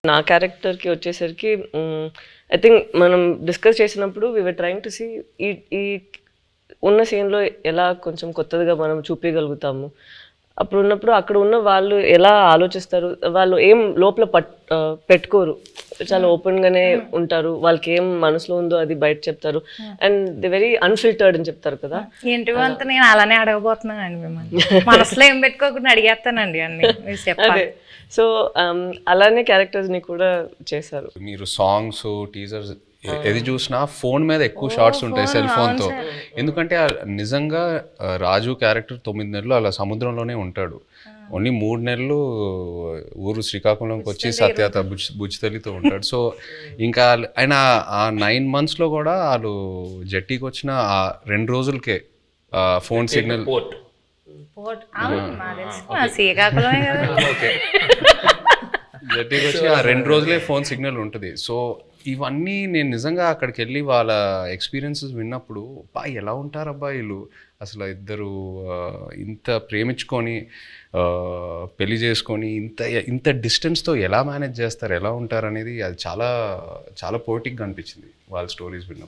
నా క్యారెక్టర్‌కి వచ్చేసరికి ఐ థింక్ మనం డిస్కస్ చేసినప్పుడు వి వర్ ట్రైయింగ్ టు సీ ఈ ఈ ఉన్న సీన్‌లో ఎలా కొంచెం కొత్తదిగా మనం చూపియగలుగుతాము. అప్పుడున్నప్పుడు అక్కడ ఉన్న వాళ్ళు ఎలా ఆలోచిస్తారు, వాళ్ళు ఏం లోపల పెట్టుకోరు. చాలా ఓపెన్‌గానే ఉంటారు. వాళ్ళకేం మనసులో ఉందో అది బయట చెప్తారు. అండ్ దే వెరీ అన్‌ఫిల్టర్డ్ అని చెప్తారు కదా! ఏంటివి అంతా నేను అలానే అడగబోతున్నానండి మిమ్మల్ని. మనసులో ఏం పెట్టుకోకుండా అడిగేస్తానండి అన్ని. మీరు చెప్పాలి. అదే. సో, అలానే క్యారెక్టర్స్‌ని కూడా చేశారు. మీరు సాంగ్స్, టీజర్స్ ఏది చూసినా ఫోన్ మీద ఎక్కువ షార్ట్స్ ఉంటాయి సెల్ ఫోన్తో. ఎందుకంటే నిజంగా రాజు క్యారెక్టర్ 9 నెలలు అలా సముద్రంలోనే ఉంటాడు. ఓన్లీ 3 నెలలు ఊరు శ్రీకాకుళంకి వచ్చి సత్యత బుజ్జితల్లితో ఉంటాడు. సో ఇంకా ఆయన ఆ 9 monthsలో కూడా వాళ్ళు జట్టీకి వచ్చిన ఆ 2 రోజులకే ఫోన్ సిగ్నల్ శ్రీకాకుళమే కదా. జట్టీకి వచ్చి ఆ 2 రోజులే ఫోన్ సిగ్నల్ ఉంటుంది. సో ఇవన్నీ నేను నిజంగా అక్కడికి వెళ్ళి వాళ్ళ ఎక్స్పీరియన్సెస్ విన్నప్పుడు ఎలా ఉంటారు వీళ్ళు అసలు ఇద్దరు ఇంత ప్రేమించుకొని పెళ్లి చేసుకొని ఇంత డిస్టెన్స్తో ఎలా మేనేజ్ చేస్తారు, ఎలా ఉంటారు అనేది అది చాలా చాలా పోయిటిక్గా అనిపించింది వాళ్ళ స్టోరీస్ విన్నప్పుడు.